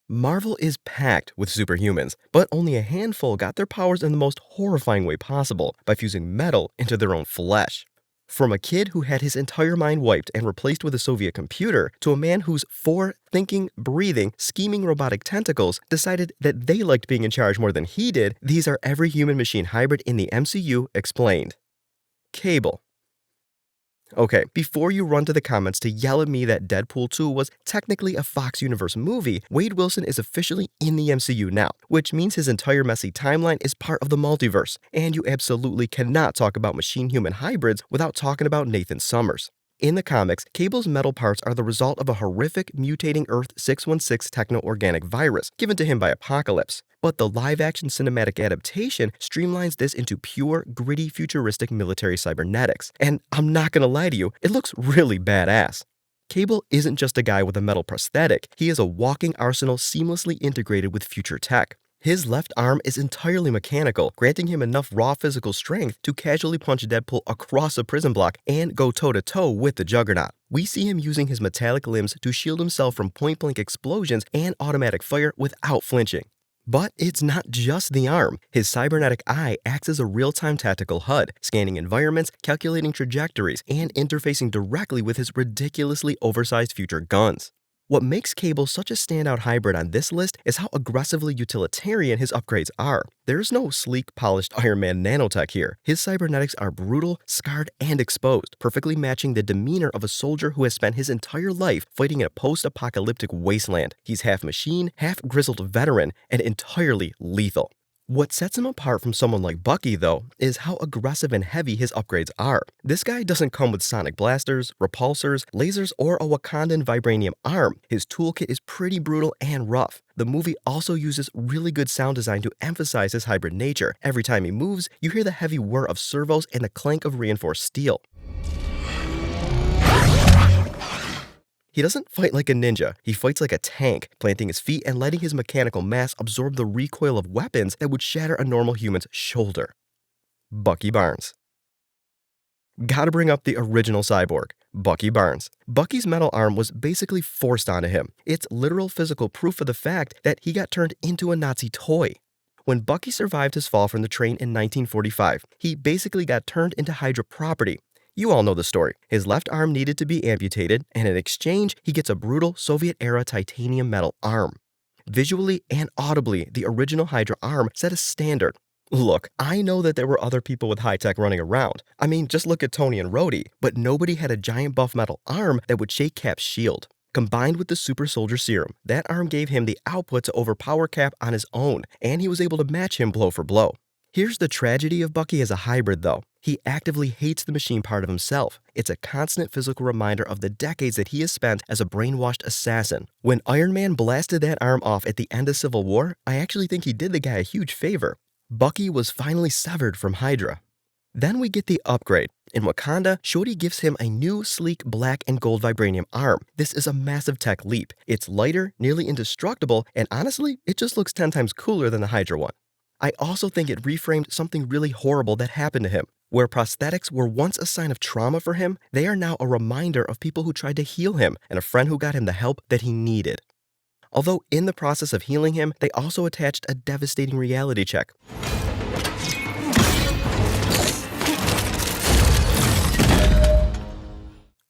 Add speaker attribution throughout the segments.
Speaker 1: Marvel is packed with superhumans, but only a handful got their powers in the most horrifying way possible by fusing metal into their own flesh. From a kid who had his entire mind wiped and replaced with a Soviet computer, to a man whose four thinking, breathing, scheming robotic tentacles decided that they liked being in charge more than he did, these are every human machine hybrid in the MCU explained. Cable. Okay, before you run to the comments to yell at me that Deadpool 2 was technically a Fox Universe movie, Wade Wilson is officially in the MCU now, which means his entire messy timeline is part of the multiverse, and you absolutely cannot talk about machine-human hybrids without talking about Nathan Summers. In the comics, Cable's metal parts are the result of a horrific mutating Earth 616 techno-organic virus given to him by Apocalypse. But the live-action cinematic adaptation streamlines this into pure, gritty, futuristic military cybernetics. And I'm not gonna lie to you, it looks really badass. Cable isn't just a guy with a metal prosthetic, he is a walking arsenal seamlessly integrated with future tech. His left arm is entirely mechanical, granting him enough raw physical strength to casually punch Deadpool across a prison block and go toe-to-toe with the Juggernaut. We see him using his metallic limbs to shield himself from point-blank explosions and automatic fire without flinching. But it's not just the arm. His cybernetic eye acts as a real-time tactical HUD, scanning environments, calculating trajectories, and interfacing directly with his ridiculously oversized future guns. What makes Cable such a standout hybrid on this list is how aggressively utilitarian his upgrades are. There's no sleek, polished Iron Man nanotech here. His cybernetics are brutal, scarred, and exposed, perfectly matching the demeanor of a soldier who has spent his entire life fighting in a post-apocalyptic wasteland. He's half machine, half grizzled veteran, and entirely lethal. What sets him apart from someone like Bucky, though, is how aggressive and heavy his upgrades are. This guy doesn't come with sonic blasters, repulsors, lasers, or a Wakandan vibranium arm. His toolkit is pretty brutal and rough. The movie also uses really good sound design to emphasize his hybrid nature. Every time he moves, you hear the heavy whir of servos and the clank of reinforced steel. He doesn't fight like a ninja, he fights like a tank, planting his feet and letting his mechanical mass absorb the recoil of weapons that would shatter a normal human's shoulder. Bucky Barnes. Gotta bring up the original cyborg, Bucky Barnes. Bucky's metal arm was basically forced onto him. It's literal physical proof of the fact that he got turned into a Nazi toy. When Bucky survived his fall from the train in 1945, he basically got turned into Hydra property. You all know the story. His left arm needed to be amputated, and in exchange, he gets a brutal Soviet-era titanium metal arm. Visually and audibly, the original Hydra arm set a standard. Look, I know that there were other people with high-tech running around. I mean, just look at Tony and Rhodey, but nobody had a giant buff metal arm that would shake Cap's shield. Combined with the super soldier serum, that arm gave him the output to overpower Cap on his own, and he was able to match him blow for blow. Here's the tragedy of Bucky as a hybrid, though. He actively hates the machine part of himself. It's a constant physical reminder of the decades that he has spent as a brainwashed assassin. When Iron Man blasted that arm off at the end of Civil War, I actually think he did the guy a huge favor. Bucky was finally severed from Hydra. Then we get the upgrade. In Wakanda, Shorty gives him a new, sleek black and gold vibranium arm. This is a massive tech leap. It's lighter, nearly indestructible, and honestly, it just looks 10 times cooler than the Hydra one. I also think it reframed something really horrible that happened to him. Where prosthetics were once a sign of trauma for him, they are now a reminder of people who tried to heal him and a friend who got him the help that he needed. Although in the process of healing him, they also attached a devastating reality check.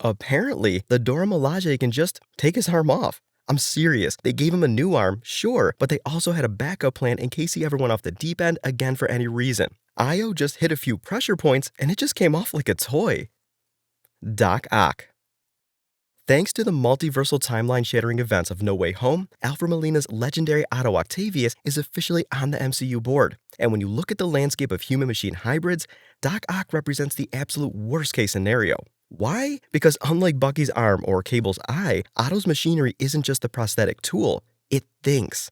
Speaker 1: Apparently, the Dora Milaje can just take his arm off. I'm serious, they gave him a new arm, sure, but they also had a backup plan in case he ever went off the deep end again for any reason. Io just hit a few pressure points and it just came off like a toy. Doc Ock. Thanks to the multiversal timeline-shattering events of No Way Home, Alfred Molina's legendary Otto Octavius is officially on the MCU board. And when you look at the landscape of human-machine hybrids, Doc Ock represents the absolute worst-case scenario. Why? Because unlike Bucky's arm or Cable's eye, Otto's machinery isn't just a prosthetic tool, it thinks.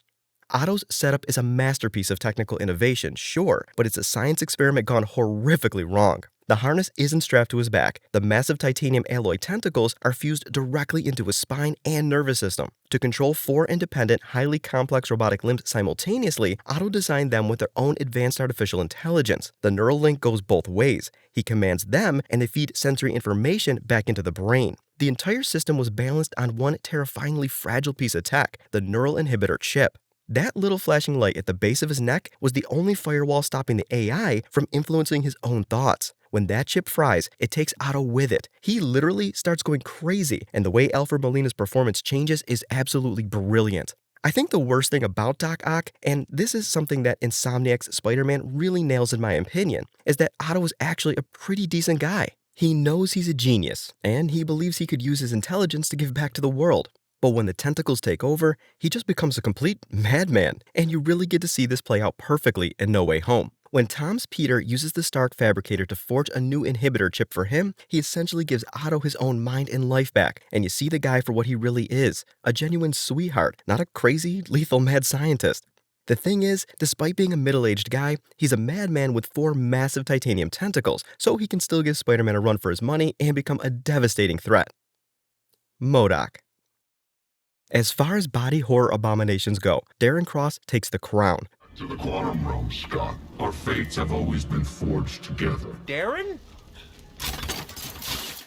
Speaker 1: Otto's setup is a masterpiece of technical innovation, sure, but it's a science experiment gone horrifically wrong. The harness isn't strapped to his back. The massive titanium alloy tentacles are fused directly into his spine and nervous system. To control 4 independent, highly complex robotic limbs simultaneously, Otto designed them with their own advanced artificial intelligence. The neural link goes both ways. He commands them, and they feed sensory information back into the brain. The entire system was balanced on one terrifyingly fragile piece of tech, the neural inhibitor chip. That little flashing light at the base of his neck was the only firewall stopping the AI from influencing his own thoughts. When that chip fries, it takes Otto with it. He literally starts going crazy, and the way Alfred Molina's performance changes is absolutely brilliant. I think the worst thing about Doc Ock, and this is something that Insomniac's Spider-Man really nails in my opinion, is that Otto is actually a pretty decent guy. He knows he's a genius, and he believes he could use his intelligence to give back to the world. But when the tentacles take over, he just becomes a complete madman, and you really get to see this play out perfectly in No Way Home. When Tom's Peter uses the Stark Fabricator to forge a new inhibitor chip for him, he essentially gives Otto his own mind and life back, and you see the guy for what he really is, a genuine sweetheart, not a crazy, lethal mad scientist. The thing is, despite being a middle-aged guy, he's a madman with 4 massive titanium tentacles, so he can still give Spider-Man a run for his money and become a devastating threat. Modok. As far as body horror abominations go, Darren Cross takes the crown.
Speaker 2: To the quantum realm, Scott. Our fates have always been forged together.
Speaker 3: Darren?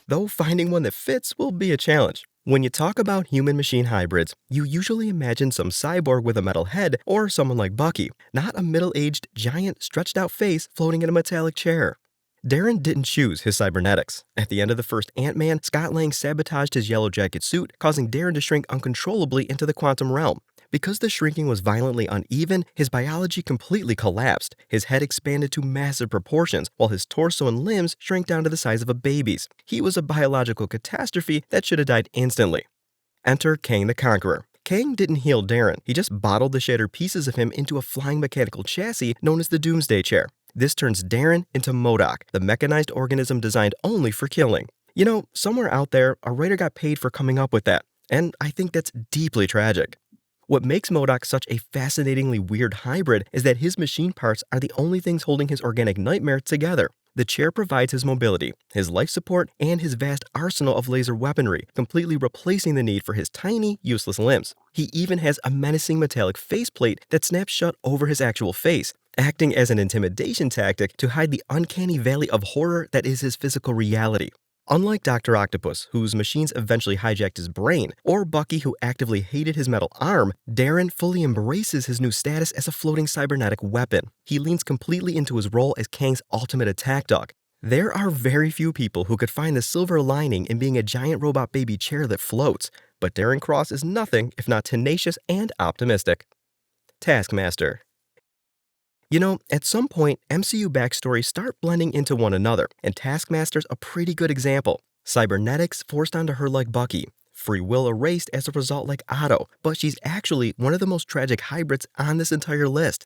Speaker 1: Though finding one that fits will be a challenge. When you talk about human-machine hybrids, you usually imagine some cyborg with a metal head or someone like Bucky, not a middle-aged, giant, stretched-out face floating in a metallic chair. Darren didn't choose his cybernetics. At the end of the first Ant-Man, Scott Lang sabotaged his yellow jacket suit, causing Darren to shrink uncontrollably into the quantum realm. Because the shrinking was violently uneven, his biology completely collapsed. His head expanded to massive proportions, while his torso and limbs shrank down to the size of a baby's. He was a biological catastrophe that should have died instantly. Enter Kang the Conqueror. Kang didn't heal Darren, he just bottled the shattered pieces of him into a flying mechanical chassis known as the Doomsday Chair. This turns Darren into Modok, the mechanized organism designed only for killing. You know, somewhere out there, a writer got paid for coming up with that, and I think that's deeply tragic. What makes Modok such a fascinatingly weird hybrid is that his machine parts are the only things holding his organic nightmare together. The chair provides his mobility, his life support, and his vast arsenal of laser weaponry, completely replacing the need for his tiny, useless limbs. He even has a menacing metallic faceplate that snaps shut over his actual face, acting as an intimidation tactic to hide the uncanny valley of horror that is his physical reality. Unlike Dr. Octopus, whose machines eventually hijacked his brain, or Bucky, who actively hated his metal arm, Darren fully embraces his new status as a floating cybernetic weapon. He leans completely into his role as Kang's ultimate attack dog. There are very few people who could find the silver lining in being a giant robot baby chair that floats, but Darren Cross is nothing if not tenacious and optimistic. Taskmaster. You know, at some point, MCU backstories start blending into one another, and Taskmaster's a pretty good example. Cybernetics forced onto her like Bucky, free will erased as a result like Otto, but she's actually one of the most tragic hybrids on this entire list.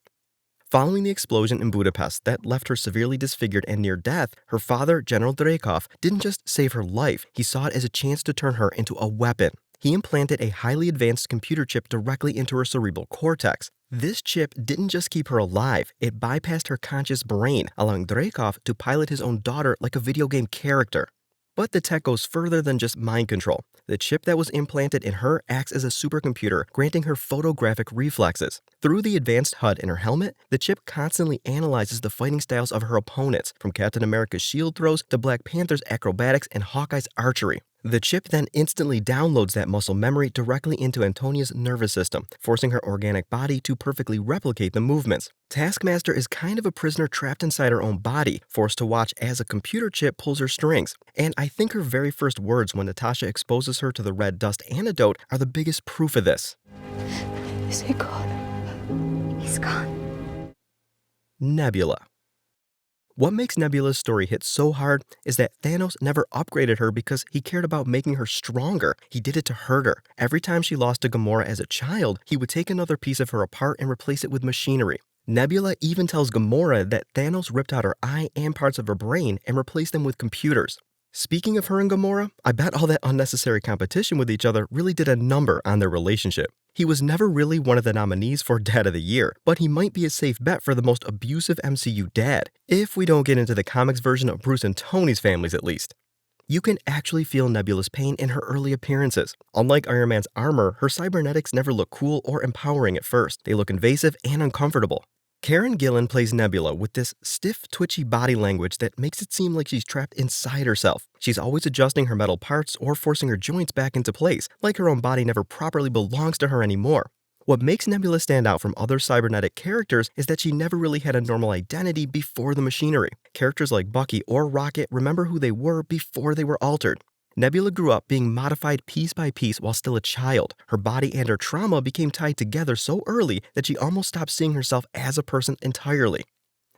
Speaker 1: Following the explosion in Budapest that left her severely disfigured and near death, her father, General Dreykov, didn't just save her life, he saw it as a chance to turn her into a weapon. He implanted a highly advanced computer chip directly into her cerebral cortex. This chip didn't just keep her alive, it bypassed her conscious brain, allowing Dreykov to pilot his own daughter like a video game character. But the tech goes further than just mind control. The chip that was implanted in her acts as a supercomputer, granting her photographic reflexes. Through the advanced HUD in her helmet, the chip constantly analyzes the fighting styles of her opponents, from Captain America's shield throws to Black Panther's acrobatics and Hawkeye's archery. The chip then instantly downloads that muscle memory directly into Antonia's nervous system, forcing her organic body to perfectly replicate the movements. Taskmaster is kind of a prisoner trapped inside her own body, forced to watch as a computer chip pulls her strings. And I think her very first words when Natasha exposes her to the red dust antidote are the biggest proof of this.
Speaker 4: Is he gone? He's gone.
Speaker 1: Nebula. What makes Nebula's story hit so hard is that Thanos never upgraded her because he cared about making her stronger. He did it to hurt her. Every time she lost to Gamora as a child, he would take another piece of her apart and replace it with machinery. Nebula even tells Gamora that Thanos ripped out her eye and parts of her brain and replaced them with computers. Speaking of her and Gamora, I bet all that unnecessary competition with each other really did a number on their relationship. He was never really one of the nominees for Dad of the Year, but he might be a safe bet for the most abusive MCU dad, if we don't get into the comics version of Bruce and Tony's families at least. You can actually feel Nebula's pain in her early appearances. Unlike Iron Man's armor, her cybernetics never look cool or empowering at first. They look invasive and uncomfortable. Karen Gillan plays Nebula with this stiff, twitchy body language that makes it seem like she's trapped inside herself. She's always adjusting her metal parts or forcing her joints back into place, like her own body never properly belongs to her anymore. What makes Nebula stand out from other cybernetic characters is that she never really had a normal identity before the machinery. Characters like Bucky or Rocket remember who they were before they were altered. Nebula grew up being modified piece by piece while still a child. Her body and her trauma became tied together so early that she almost stopped seeing herself as a person entirely.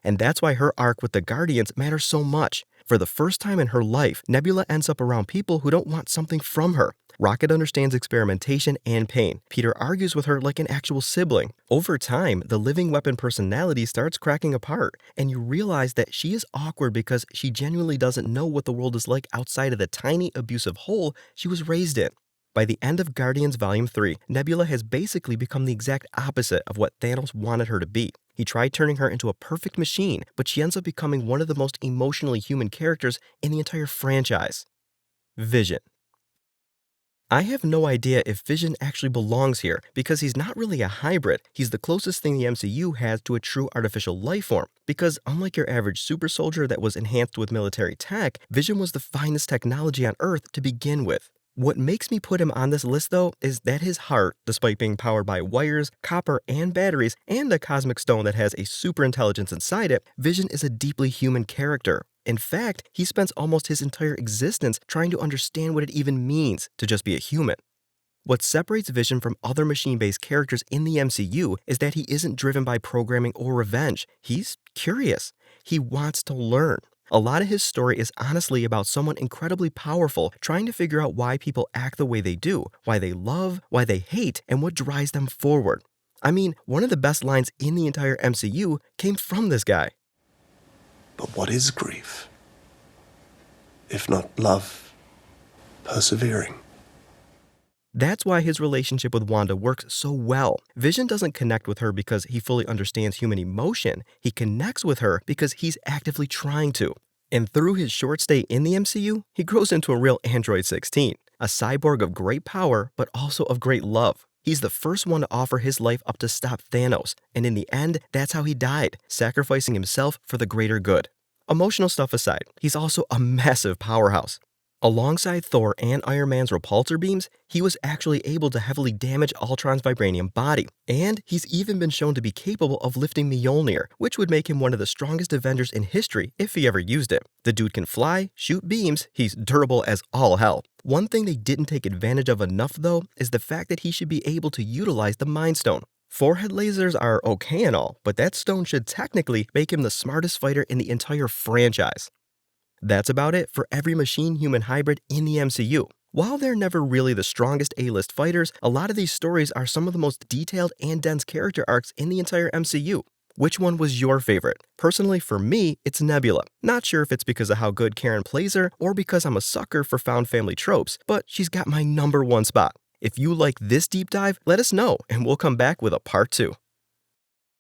Speaker 1: And that's why her arc with the Guardians matters so much. For the first time in her life, Nebula ends up around people who don't want something from her. Rocket understands experimentation and pain. Peter argues with her like an actual sibling. Over time, the living weapon personality starts cracking apart, and you realize that she is awkward because she genuinely doesn't know what the world is like outside of the tiny, abusive hole she was raised in. By the end of Guardians Volume 3, Nebula has basically become the exact opposite of what Thanos wanted her to be. He tried turning her into a perfect machine, but she ends up becoming one of the most emotionally human characters in the entire franchise. Vision. I have no idea if Vision actually belongs here, because he's not really a hybrid. He's the closest thing the MCU has to a true artificial life form, because unlike your average super soldier that was enhanced with military tech, Vision was the finest technology on Earth to begin with. What makes me put him on this list, though, is that his heart, despite being powered by wires, copper, and batteries, and a cosmic stone that has a super intelligence inside it, Vision is a deeply human character. In fact, he spends almost his entire existence trying to understand what it even means to just be a human. What separates Vision from other machine-based characters in the MCU is that he isn't driven by programming or revenge. He's curious. He wants to learn. A lot of his story is honestly about someone incredibly powerful trying to figure out why people act the way they do, why they love, why they hate, and what drives them forward. I mean, one of the best lines in the entire MCU came from this guy.
Speaker 3: But what is grief, if not love, persevering?
Speaker 1: That's why his relationship with Wanda works so well. Vision doesn't connect with her because he fully understands human emotion. He connects with her because he's actively trying to. And through his short stay in the MCU, he grows into a real Android 16, a cyborg of great power, but also of great love. He's the first one to offer his life up to stop Thanos, and in the end, that's how he died, sacrificing himself for the greater good. Emotional stuff aside, he's also a massive powerhouse. Alongside Thor and Iron Man's repulsor beams, he was actually able to heavily damage Ultron's vibranium body, and he's even been shown to be capable of lifting Mjolnir, which would make him one of the strongest Avengers in history if he ever used it. The dude can fly, shoot beams, he's durable as all hell. One thing they didn't take advantage of enough, though, is the fact that he should be able to utilize the Mind Stone. Forehead lasers are okay and all, but that stone should technically make him the smartest fighter in the entire franchise. That's about it for every machine-human hybrid in the MCU. While they're never really the strongest A-list fighters, a lot of these stories are some of the most detailed and dense character arcs in the entire MCU. Which one was your favorite? Personally, for me, it's Nebula. Not sure if it's because of how good Karen plays her or because I'm a sucker for found family tropes, but she's got my #1 spot. If you like this deep dive, let us know and we'll come back with a part 2.